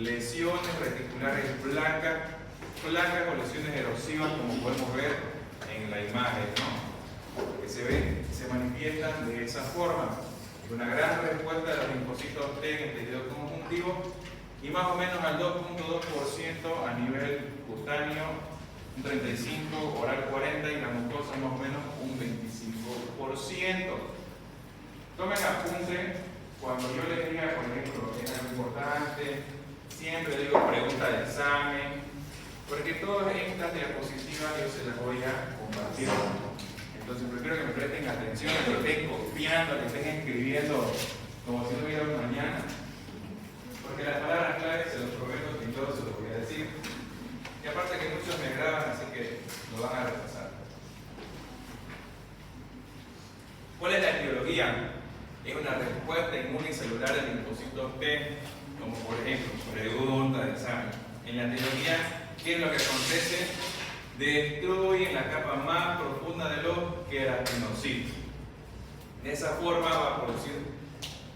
lesiones reticulares blancas o lesiones erosivas, como podemos ver en la imagen, ¿no? Que se manifiestan de esa forma. Una gran respuesta de los linfocitos T en el tejido conjuntivo y más o menos al 2.2% a nivel cutáneo, un 35%, oral 40% y la mucosa más o menos un 25%. Tomen apunte cuando yo les diga, por ejemplo, es algo importante, siempre digo pregunta de examen, porque todas estas diapositivas yo se las voy a compartir. Entonces prefiero que me presten atención, que estén copiando, que estén escribiendo como si no hubiera un mañana. Porque las palabras claves, se los prometo que todos se los voy a decir. Y aparte que muchos me graban, así que lo van a repasar. ¿Cuál es la etiología? Es una respuesta inmunicelular de linfocitos T, como por ejemplo, pregunta de examen. En la etiología, ¿qué es lo que acontece? Destruyen la capa más profunda de los queratinocitos. De esa forma va a producir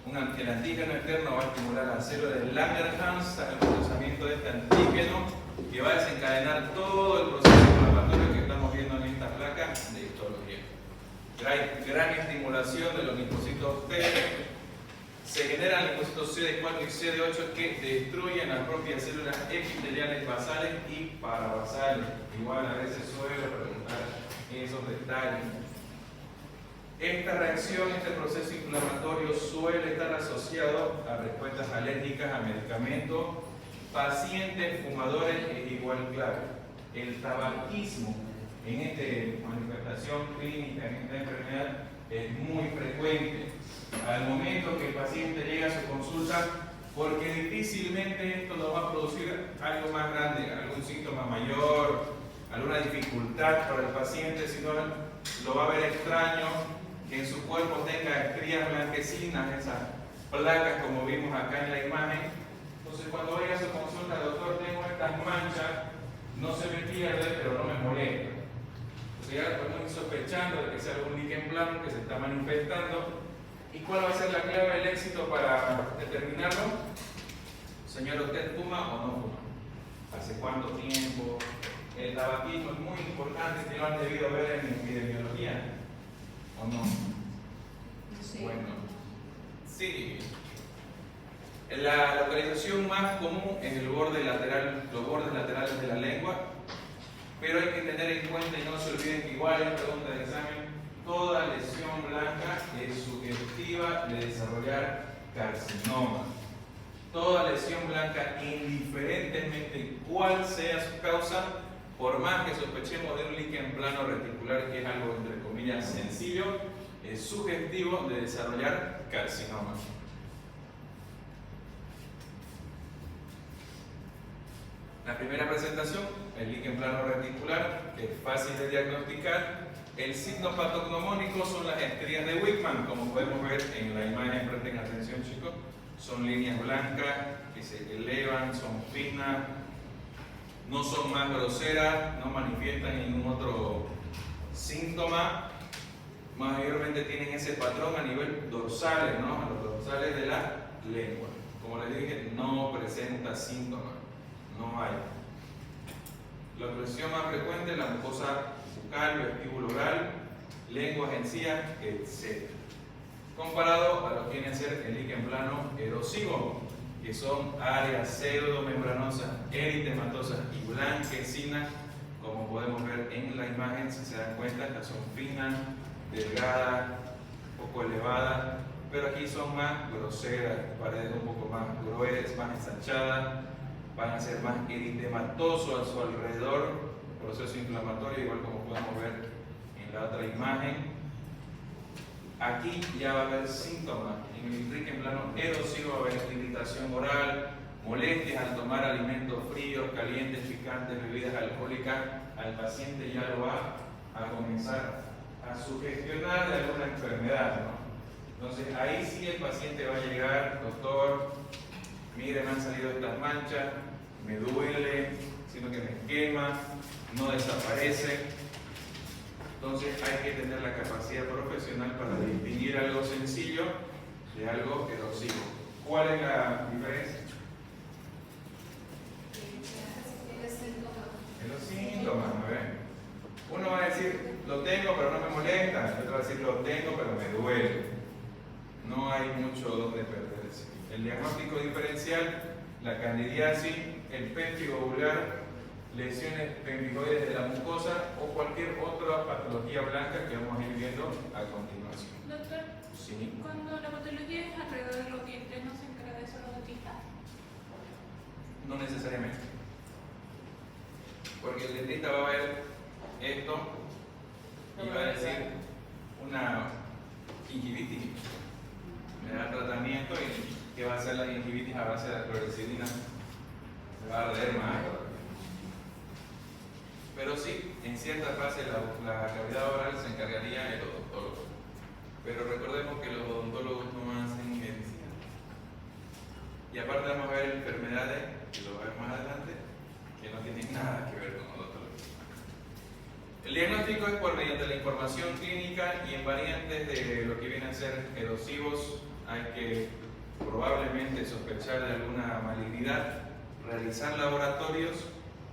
el antígeno externo, va a estimular la célula de Langerhans al procesamiento de este antígeno que va a desencadenar todo el proceso inflamatorio que estamos viendo en esta placa de histología. Gran estimulación de los linfocitos T. Se generan linfocitos CD4 y CD8 que destruyen las propias células epiteliales basales y parabasales. Igual a veces suelo preguntar esos detalles. Esta reacción, este proceso inflamatorio suele estar asociado a respuestas alérgicas a medicamentos. Pacientes fumadores es igual clave. El tabaquismo en esta manifestación clínica, en esta enfermedad, es muy frecuente. Al momento que el paciente llega a su consulta, porque difícilmente esto nos va a producir algo más grande, algún síntoma mayor, alguna dificultad para el paciente, sino lo va a ver extraño, que en su cuerpo tenga estrías blanquecinas, esas placas como vimos acá en la imagen. Entonces cuando vaya a su consulta, doctor, tengo estas manchas, no se me pierde, pero no me molesta. Entonces ya estamos sospechando de que sea algún líquen plano que se está manifestando. ¿Y cuál va a ser la clave del éxito para determinarlo? Señor, ¿usted fuma o no fuma? ¿Hace cuánto tiempo? El tabaquismo es muy importante, que lo han debido ver en epidemiología, ¿o no? Sí. Bueno, sí. La localización más común es el borde lateral, los bordes laterales de la lengua, pero hay que tener en cuenta y no se olviden que igual en pregunta de examen, toda lesión blanca es sugestiva de desarrollar carcinoma. Toda lesión blanca, indiferentemente cuál sea su causa, por más que sospechemos de un líquen plano reticular, que es algo entre comillas sencillo, es sugestivo de desarrollar carcinoma. La primera presentación, el líquen plano reticular, que es fácil de diagnosticar. El signo patognomónico son las estrías de Wickman, como podemos ver en la imagen. Presten atención, chicos. Son líneas blancas que se elevan, son finas, no son más groseras, no manifiestan ningún otro síntoma. Mayormente tienen ese patrón a nivel dorsales, ¿no? A los dorsales de la lengua. Como les dije, no presenta síntomas, no hay. La oclusión más frecuente es la mucosa bucal, vestíbulo oral, lenguas, encías, etc. Comparado a lo que viene a ser el líquen plano erosivo, que son áreas pseudomembranosas, eritematosas y blanquecinas, como podemos ver en la imagen. Si se dan cuenta, estas son finas, delgadas, un poco elevadas, pero aquí son más groseras, paredes un poco más gruesas, más ensanchadas, van a ser más eritematosos a su alrededor, proceso inflamatorio, igual como podemos ver en la otra imagen. Aquí ya va a haber síntomas. En el líquen plano erosivo va a haber irritación oral, molestias al tomar alimentos fríos, calientes, picantes, bebidas alcohólicas. Al paciente ya lo va a comenzar a sugestionar de alguna enfermedad, ¿no? Entonces ahí sí el paciente va a llegar, doctor, mire, me han salido estas manchas, me duele, siento que me quema, no desaparece. Entonces hay que tener la capacidad profesional para distinguir algo sencillo de algo erosivo. ¿Cuál es la diferencia? En los síntomas, ¿no ven? Uno va a decir, lo tengo pero no me molesta. El otro va a decir, lo tengo pero me duele. No hay mucho donde perderse. El diagnóstico diferencial, la candidiasis, el péptigo vulgar, lesiones pempicoides de la mucosa o cualquier otra patología blanca que vamos a ir viendo a continuación. Doctor, Sí. cuando la patología es alrededor de los dientes, ¿no se encarga de eso los dentistas? No necesariamente. Porque el dentista va a ver esto y va a decir una gingivitis. Le da tratamiento y ¿qué va a hacer la gingivitis a base de la clorexidina? Se va a arder más. Pero sí, en cierta fase la cavidad oral se encargaría el odontólogo. Pero recordemos que los odontólogos no hacen medicina. Y aparte vamos a ver enfermedades, que lo vamos a ver más adelante, que no tienen nada que ver con odontología. El diagnóstico es por mediante la información clínica y en variantes de lo que vienen a ser erosivos hay que probablemente sospechar de alguna malignidad, realizar laboratorios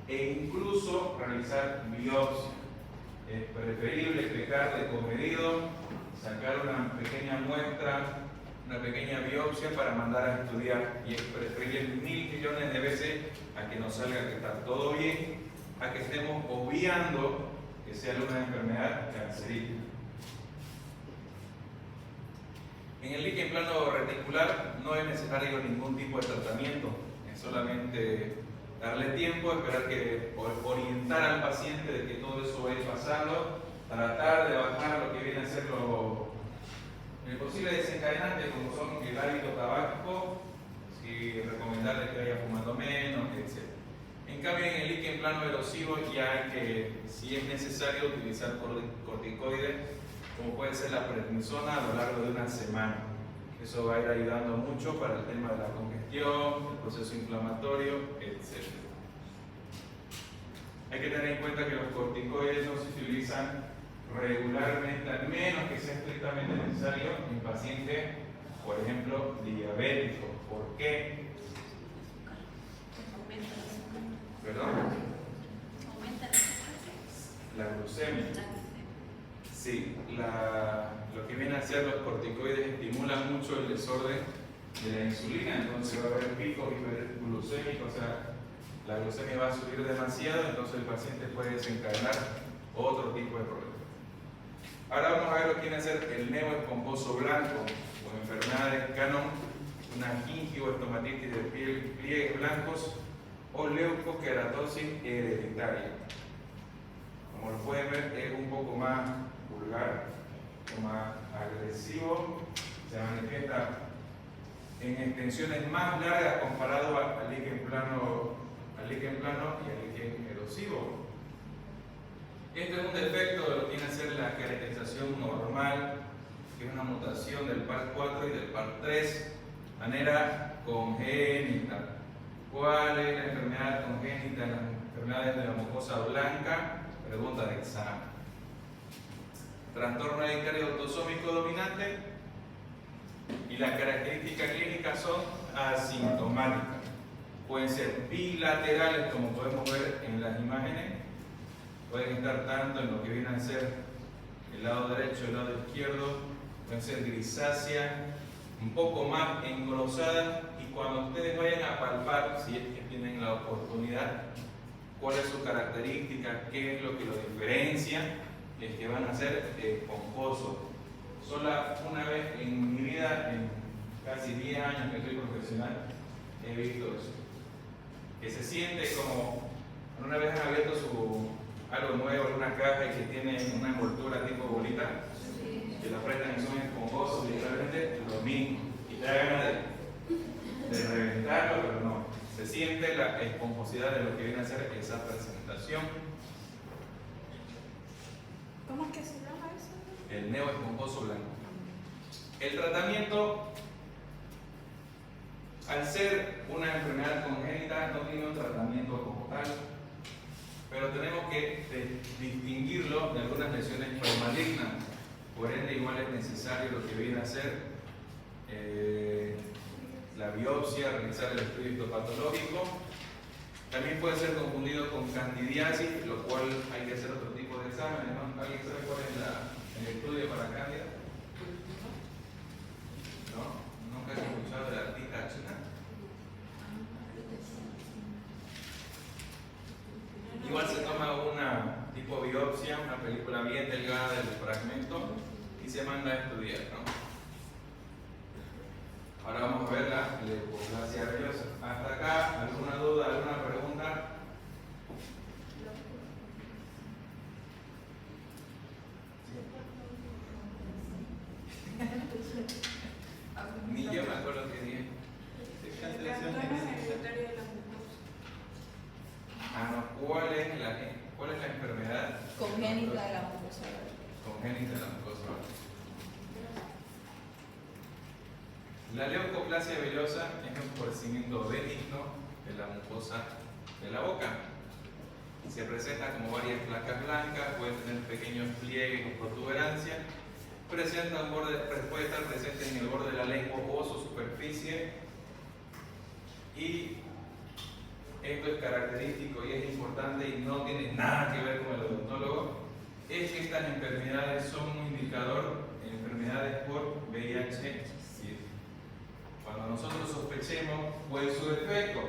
e incluso realizar biopsia. Es preferible pecar de comedido, sacar una pequeña muestra, una pequeña biopsia para mandar a estudiar, y es preferible 1000 millones de veces a que nos salga que está todo bien, a que estemos obviando que sea alguna enfermedad cancerígena. En el líquen plano reticular no es necesario ningún tipo de tratamiento, es solamente darle tiempo, esperar que orientar al paciente de que todo eso vaya pasando, tratar de bajar lo que viene a ser el posible desencadenante, como son el hábito tabáquico, si recomendarle que vaya fumando menos, etc. En cambio, en el líquen plano erosivo ya hay que, si es necesario, utilizar corticoides, como puede ser la prednisona a lo largo de una semana. Eso va a ir ayudando mucho para el tema de la congestión, el proceso inflamatorio, etc. Hay que tener en cuenta que los corticoides no se utilizan regularmente, al menos que sea estrictamente necesario en pacientes, por ejemplo, diabéticos. ¿Por qué? ¿Perdón? La glucemia. Sí, lo que viene a ser los corticoides estimulan mucho el desorden de la insulina, entonces va a haber picos hiperglucémicos, o sea, la glucemia va a subir demasiado, entonces el paciente puede desencadenar otro tipo de problemas. Ahora vamos a ver lo que viene a ser el neo esponjoso blanco, con enfermedades de Canon, una gingivoestomatitis de pliegues blancos o leucoqueratosis hereditaria. Como lo pueden ver, es un poco más vulgar, más agresivo, se manifiesta en extensiones más largas comparado al líquen plano y al líquen erosivo. Este es un defecto de lo que viene a ser la caracterización normal, que es una mutación del par 4 y del par 3, manera congénita. ¿Cuál es la enfermedad congénita en las enfermedades de la mucosa blanca? Pregunta de examen. Trastorno hereditario autosómico dominante, y las características clínicas son asintomáticas. Pueden ser bilaterales, como podemos ver en las imágenes. Pueden estar tanto en lo que viene a ser el lado derecho y el lado izquierdo. Pueden ser grisáceas, un poco más engrosadas, y cuando ustedes vayan a palpar, si es que tienen la oportunidad, cuál es su característica, qué es lo que lo diferencia, es que van a ser esponjosos. Solo una vez en mi vida, en casi 10 años que soy profesional, he visto eso. Que se siente como, una vez han abierto algo nuevo en una caja y que tiene una envoltura tipo bolita, que la apretan y son esponjosos, literalmente lo mismo. Y te da ganas de reventarlo, pero no. Se siente la esponjosidad de lo que viene a ser esa presentación. ¿Cómo es que se llama eso? El neo esponjoso blanco. El tratamiento, al ser una enfermedad congénita, no tiene un tratamiento como tal, pero tenemos que distinguirlo de algunas lesiones premalignas. Por ende, igual es necesario lo que viene a ser la biopsia, realizar el estudio histopatológico También puede ser confundido con candidiasis, lo cual hay que hacer otro tipo de exámenes, ¿no? ¿Alguien sabe cuál es el estudio para cándida? ¿No? ¿Nunca has escuchado de la artista china? Igual se toma una tipo biopsia, una película bien delgada del fragmento y se manda a estudiar, ¿no? Ahora vamos a ver la leucoplasia vellosa. Hasta acá, ¿alguna duda, alguna pregunta? Ni yo me acuerdo qué dije. Trastorno hereditario de la mucosa. Ah, no. ¿Cuál es la enfermedad? Congénita de la mucosa. Congénita de la mucosa. La leucoplasia vellosa es un padecimiento benigno de la mucosa de la boca. Se presenta como varias placas blancas, puede tener pequeños pliegues o protuberancias, puede estar presente en el borde de la lengua o su superficie, y esto es característico y es importante y no tiene nada que ver con el odontólogo, es que estas enfermedades son un indicador de enfermedades por VIH. Cuando nosotros sospechemos cuál es su efecto,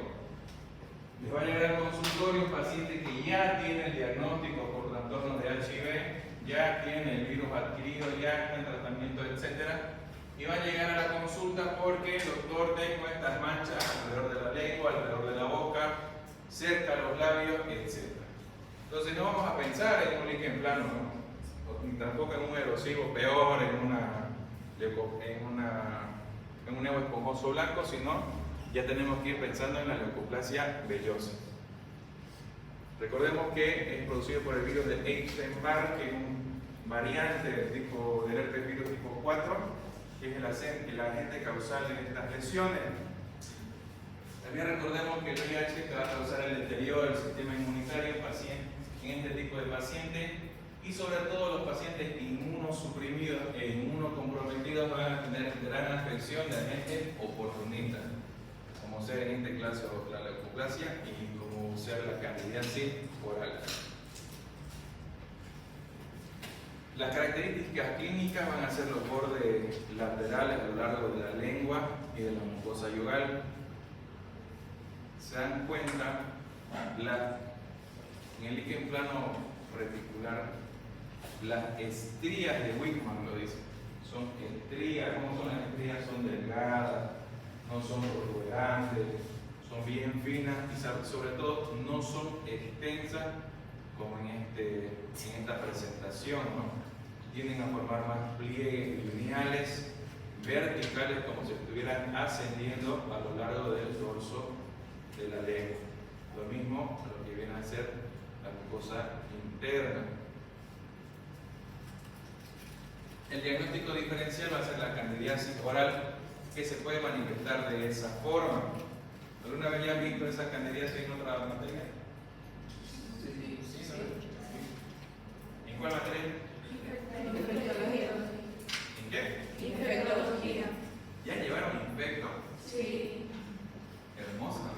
les va a llegar al consultorio un paciente que ya tiene el diagnóstico por trastorno de HIV, ya tiene el virus adquirido, ya está en tratamiento, etc. Y va a llegar a la consulta porque, doctor, tengo estas manchas alrededor de la lengua, alrededor de la boca, cerca de los labios, etc. Entonces no vamos a pensar en un líquen plano, ¿no? Ni tampoco en un erosivo peor, en un neo esponjoso blanco, sino ya tenemos que ir pensando en la leucoplasia vellosa. Recordemos que es producido por el virus de Epstein-Barr, que es un variante del herpes virus tipo 4, que es el agente causal de estas lesiones. También recordemos que el VIH te va a causar el deterioro del sistema inmunitario en este tipo de pacientes, y sobre todo los pacientes inmunosuprimidos e inmunocomprometidos van a tener gran afección de agentes oportunistas, como ser en este caso la leucoplasia y como ser la candidiasis oral. Las características clínicas van a ser los bordes laterales a lo largo de la lengua y de la mucosa yugal. Se dan cuenta en el líquen plano reticular, las estrías de Wickman lo dicen. Son estrías. ¿Cómo son las estrías? Son delgadas, no son protuberantes, son bien finas y sobre todo no son extensas como en esta presentación, ¿no? Tienden a formar más pliegues lineales, verticales, como si estuvieran ascendiendo a lo largo del dorso de la lengua. Lo mismo lo que viene a ser la mucosa interna. El diagnóstico diferencial va a ser la candidiasis oral, que se puede manifestar de esa forma. ¿Alguna vez ya han visto esa candidiasis en otra materia? Sí, ¿no? ¿En cuál materia? Infectología. ¿En qué? Infectología. ¿Ya llevaron infecto? Sí. Hermosa, ¿no?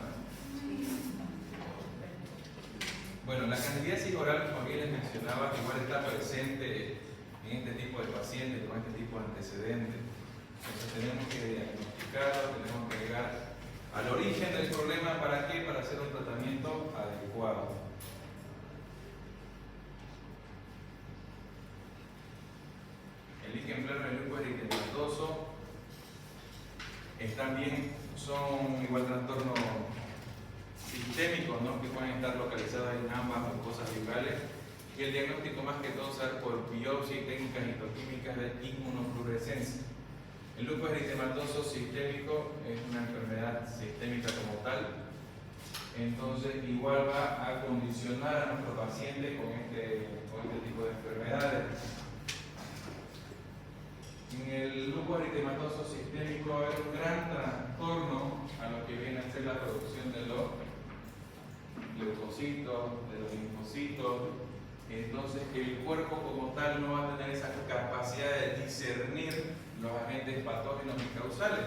Bueno, la candidiasis oral, como bien les mencionaba, igual está presente en este tipo de pacientes con este tipo de antecedentes. Entonces tenemos que diagnosticarlo, tenemos que llegar al origen del problema. ¿Para qué? Para hacer un tratamiento adecuado. El líquen plano y el lupus eritematoso son igual trastornos sistémicos, ¿no? Que pueden estar localizados en ambas mucosas yugales, y el diagnóstico más que todo se da por biopsia y técnicas histoquímicas de inmunofluorescencia. El lupus eritematoso sistémico es una enfermedad sistémica como tal, entonces igual va a condicionar a nuestro paciente con este tipo de enfermedades. En el lupus eritematoso sistémico hay un gran trastorno a lo que viene a ser la producción de los leucocitos, de los linfocitos. Entonces el cuerpo como tal no va a tener esa capacidad de discernir los agentes patógenos y causales.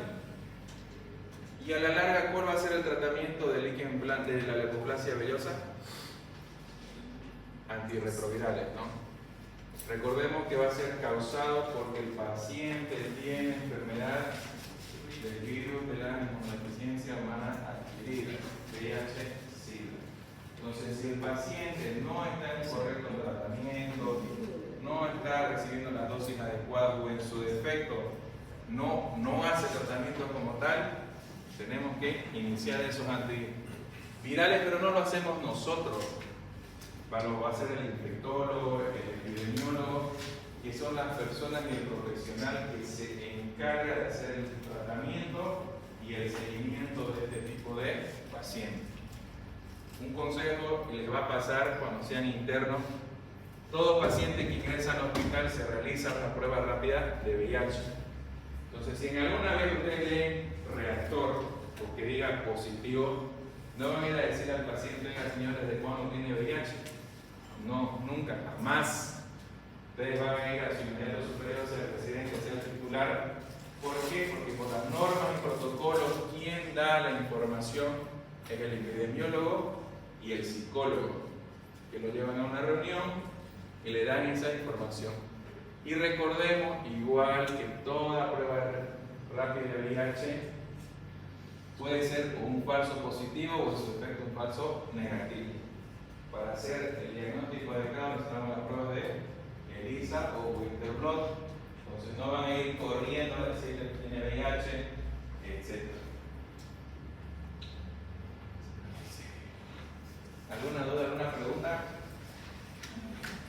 Y a la larga, ¿cuál va a ser el tratamiento del líquen implante de la leucoplasia vellosa? Antirretrovirales, ¿no? Recordemos que va a ser causado porque el paciente tiene enfermedad del virus de la inmunodeficiencia humana adquirida, VIH-Sida. Entonces, si el paciente no está en correcto tratamiento, no está recibiendo las dosis adecuadas o en su defecto no hace tratamiento como tal, tenemos que iniciar esos antivirales, pero no lo hacemos nosotros. Lo va a hacer el infectólogo, el epidemiólogo, que son las personas y el profesional que se encarga de hacer el tratamiento y el seguimiento de este tipo de pacientes. Un consejo que les va a pasar cuando sean internos: todo paciente que ingresa al hospital se realiza una prueba rápida de VIH. Entonces, si en alguna vez ustedes leen reactor o que diga positivo, no van a ir a decir al paciente: oiga señor, ¿desde cuándo tiene VIH? No, nunca, jamás. Ustedes van a ir a su inmediato superior, sea el presidente, sea el titular. ¿Por qué? Porque por las normas y protocolos, quien da la información es el epidemiólogo y el psicólogo, que lo llevan a una reunión y le dan esa información. Y recordemos, igual que toda prueba rápida de VIH, puede ser un falso positivo o en su efecto un falso negativo. Para hacer el diagnóstico adecuado necesitamos las pruebas de ELISA o Winterblot. Entonces no van a ir corriendo a decir que tiene VIH, etc. ¿Alguna duda, alguna pregunta?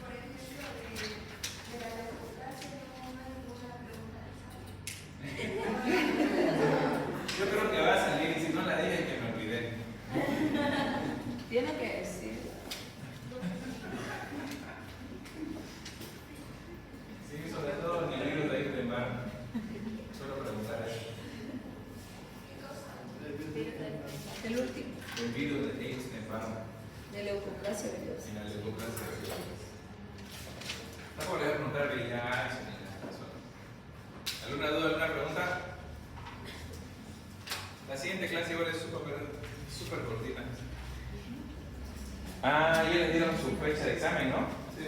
Por ejemplo, de la leucoplasia no hay ninguna pregunta de Yo creo que va a salir, y si no la dije, que me olvidé. Tiene que decir. Sí, sobre todo en el libro de Eichmann. Solo preguntar eso. El último, El virus de Eichmann de leucoplasia vellosa. en la leucoplasia vellosa. No por preguntar VIH ni nada de eso. ¿Alguna duda, alguna pregunta? La siguiente clase igual es súper cortita. Ah, ya les dieron su fecha de examen, ¿no? Sí.